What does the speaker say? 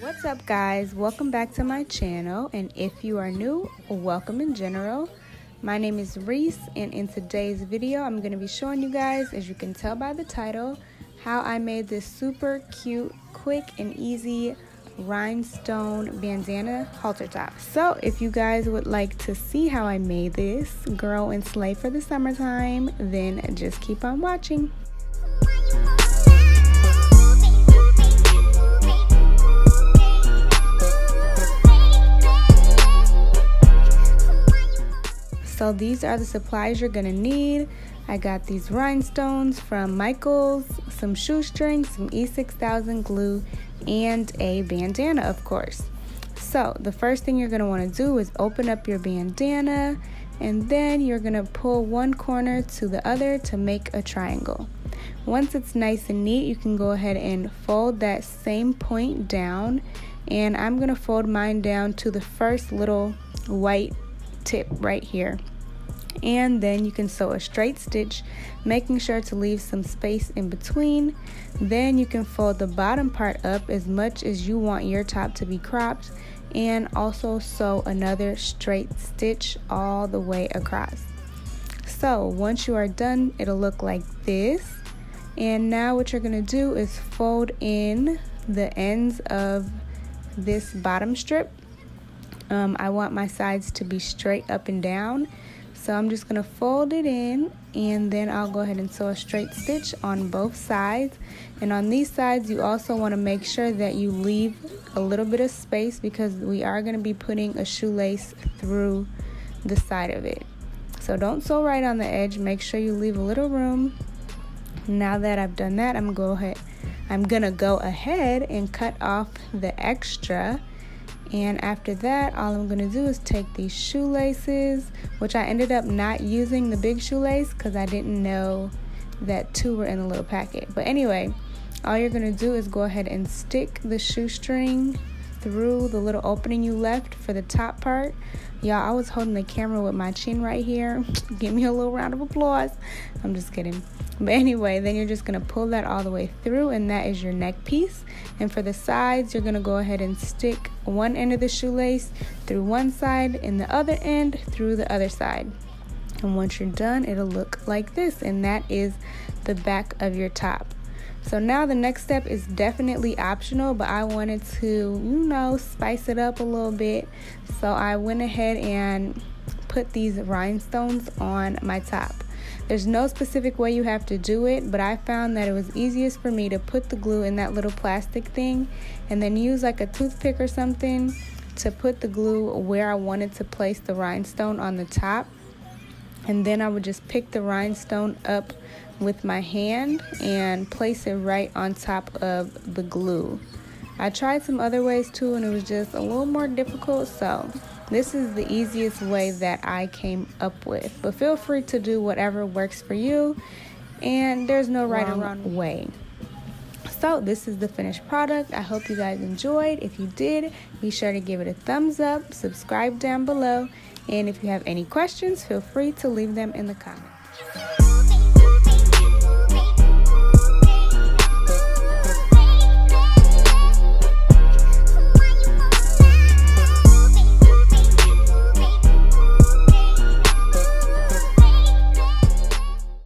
What's up guys, welcome back to my channel, and if you are new, welcome in general. My name is Reese, and in today's video I'm going to be showing you guys, as you can tell by the title, how I made this super cute, quick and easy rhinestone bandana halter top. So if you guys would like to see how I made this girl and slay for the summertime, then just keep on watching. So these are the supplies you're gonna need. I got these rhinestones from Michaels, some shoestrings, some E6000 glue, and a bandana, of course. So the first thing you're gonna wanna do is open up your bandana, and then you're gonna pull one corner to the other to make a triangle. Once it's nice and neat, you can go ahead and fold that same point down, and I'm gonna fold mine down to the first little white tip right here, and then you can sew a straight stitch, making sure to leave some space in between. Then you can fold the bottom part up as much as you want your top to be cropped, and also sew another straight stitch all the way across. So once you are done, it'll look like this. And now what you're gonna do is fold in the ends of this bottom strip. I want my sides to be straight up and down, so I'm just going to fold it in, and then I'll go ahead and sew a straight stitch on both sides. And on these sides you also want to make sure that you leave a little bit of space, because we are going to be putting a shoelace through the side of it. So don't sew right on the edge, make sure you leave a little room. Now that I've done that, I'm gonna go ahead and cut off the extra. And after that, all I'm gonna do is take these shoelaces, which I ended up not using the big shoelace because I didn't know that two were in the little packet. But anyway, all you're gonna do is go ahead and stick the shoestring through the little opening you left for the top part. Y'all, I was holding the camera with my chin right here. Give me a little round of applause. I'm just kidding. But anyway, then you're just going to pull that all the way through, and that is your neck piece. And for the sides, you're going to go ahead and stick one end of the shoelace through one side and the other end through the other side. And once you're done, it'll look like this, and that is the back of your top. So now the next step is definitely optional, but I wanted to, spice it up a little bit. So I went ahead and put these rhinestones on my top. There's no specific way you have to do it, but I found that it was easiest for me to put the glue in that little plastic thing and then use like a toothpick or something to put the glue where I wanted to place the rhinestone on the top. And then I would just pick the rhinestone up with my hand and place it right on top of the glue. I tried some other ways too, and it was just a little more difficult, so this is the easiest way that I came up with. But feel free to do whatever works for you, and there's no right or wrong way. So this is the finished product. I hope you guys enjoyed. If you did, be sure to give it a thumbs up, subscribe down below, and if you have any questions, feel free to leave them in the comments.